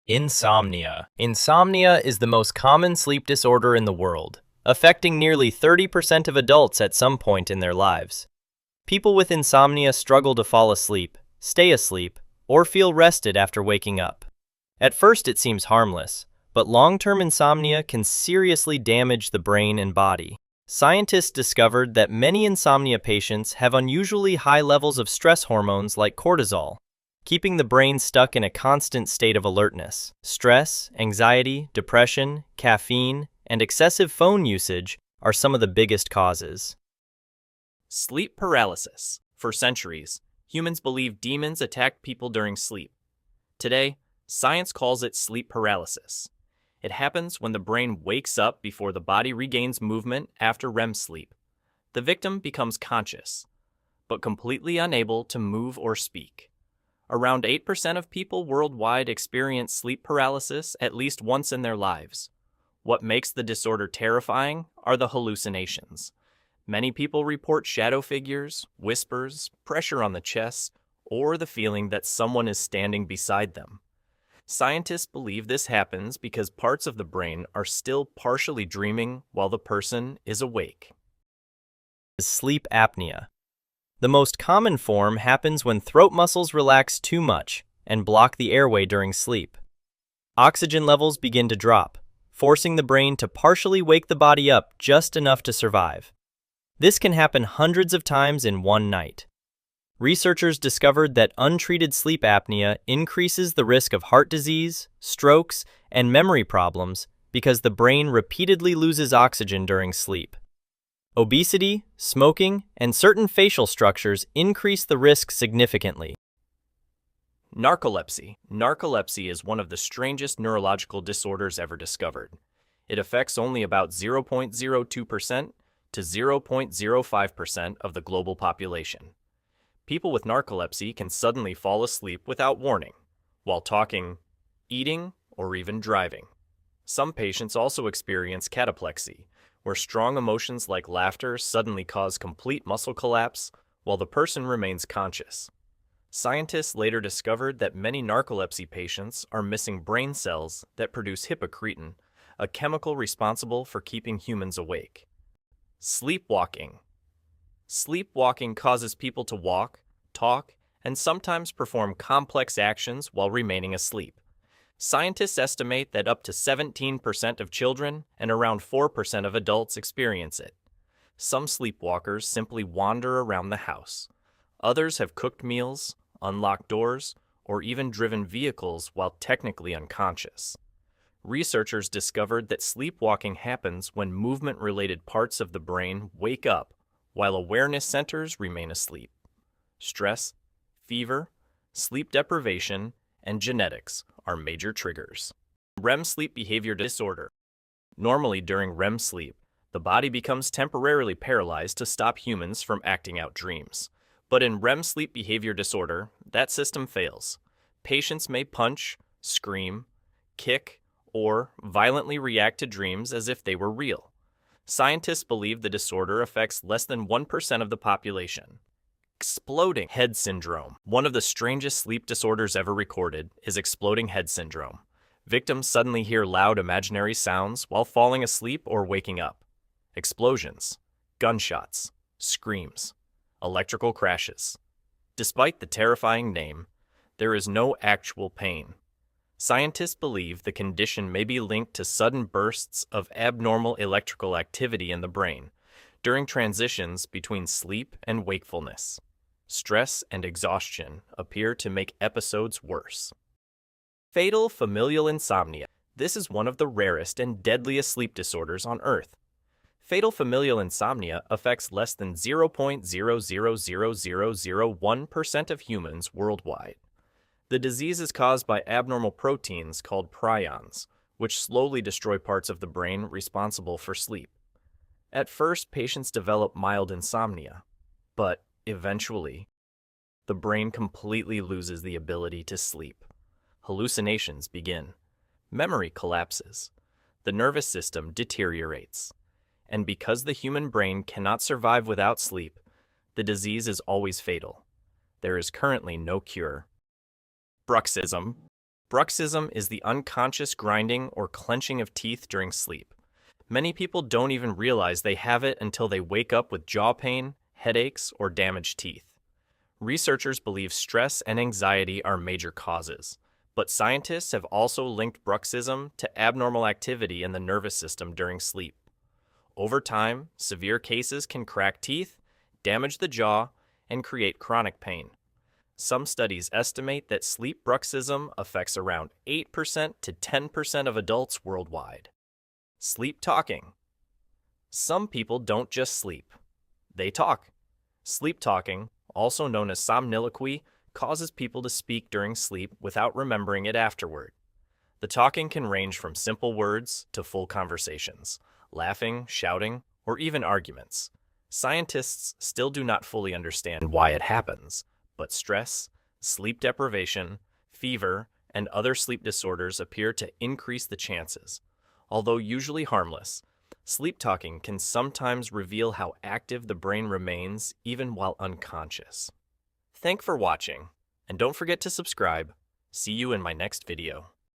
Insomnia. Insomnia is the most common sleep disorder in the world, affecting nearly 30% of adults at some point in their lives. People with insomnia struggle to fall asleep, stay asleep, or feel rested after waking up. At first it seems harmless, but long-term insomnia can seriously damage the brain and body. Scientists discovered that many insomnia patients have unusually high levels of stress hormones like cortisol, keeping the brain stuck in a constant state of alertness. Stress, anxiety, depression, caffeine, and excessive phone usage are some of the biggest causes. Sleep paralysis. For centuries, humans believed demons attacked people during sleep. Today, science calls it sleep paralysis. It happens when the brain wakes up before the body regains movement after REM sleep. The victim becomes conscious, but completely unable to move or speak. Around 8% of people worldwide experience sleep paralysis at least once in their lives. What makes the disorder terrifying are the hallucinations. Many people report shadow figures, whispers, pressure on the chest, or the feeling that someone is standing beside them. Scientists believe this happens because parts of the brain are still partially dreaming while the person is awake. Sleep apnea. The most common form happens when throat muscles relax too much and block the airway during sleep. Oxygen levels begin to drop, forcing the brain to partially wake the body up just enough to survive. This can happen hundreds of times in one night. Researchers discovered that untreated sleep apnea increases the risk of heart disease, strokes, and memory problems because the brain repeatedly loses oxygen during sleep. Obesity, smoking, and certain facial structures increase the risk significantly. Narcolepsy. Narcolepsy is one of the strangest neurological disorders ever discovered. It affects only about 0.02% to 0.05% of the global population. People with narcolepsy can suddenly fall asleep without warning, while talking, eating, or even driving. Some patients also experience cataplexy, where strong emotions like laughter suddenly cause complete muscle collapse while the person remains conscious. Scientists later discovered that many narcolepsy patients are missing brain cells that produce hypocretin, a chemical responsible for keeping humans awake. Sleepwalking. Sleepwalking causes people to walk, talk, and sometimes perform complex actions while remaining asleep. Scientists estimate that up to 17% of children and around 4% of adults experience it. Some sleepwalkers simply wander around the house. Others have cooked meals, unlocked doors, or even driven vehicles while technically unconscious. Researchers discovered that sleepwalking happens when movement-related parts of the brain wake up while awareness centers remain asleep. Stress, fever, sleep deprivation, and genetics are major triggers. REM sleep behavior disorder. Normally during REM sleep, the body becomes temporarily paralyzed to stop humans from acting out dreams. But in REM sleep behavior disorder, that system fails. Patients may punch, scream, kick, or violently react to dreams as if they were real. Scientists believe the disorder affects less than 1% of the population. Exploding head syndrome. One of the strangest sleep disorders ever recorded is exploding head syndrome. Victims suddenly hear loud imaginary sounds while falling asleep or waking up. Explosions, gunshots, screams, electrical crashes. Despite the terrifying name, there is no actual pain. Scientists believe the condition may be linked to sudden bursts of abnormal electrical activity in the brain during transitions between sleep and wakefulness. Stress and exhaustion appear to make episodes worse. Fatal familial insomnia. This is one of the rarest and deadliest sleep disorders on Earth. Fatal familial insomnia affects less than 0.00001% of humans worldwide. The disease is caused by abnormal proteins called prions, which slowly destroy parts of the brain responsible for sleep. At first, patients develop mild insomnia, but eventually, the brain completely loses the ability to sleep. Hallucinations begin. Memory collapses. The nervous system deteriorates. And because the human brain cannot survive without sleep, the disease is always fatal. There is currently no cure. Bruxism. Bruxism is the unconscious grinding or clenching of teeth during sleep. Many people don't even realize they have it until they wake up with jaw pain, headaches, or damaged teeth. Researchers believe stress and anxiety are major causes, but scientists have also linked bruxism to abnormal activity in the nervous system during sleep. Over time, severe cases can crack teeth, damage the jaw, and create chronic pain. Some studies estimate that sleep bruxism affects around 8% to 10% of adults worldwide. Sleep talking. Some people don't just sleep. They talk. Sleep talking, also known as somniloquy, causes people to speak during sleep without remembering it afterward. The talking can range from simple words to full conversations, laughing, shouting, or even arguments. Scientists still do not fully understand why it happens, but stress, sleep deprivation, fever, and other sleep disorders appear to increase the chances. Although usually harmless, sleep talking can sometimes reveal how active the brain remains even while unconscious. Thanks for watching, and don't forget to subscribe. See you in my next video.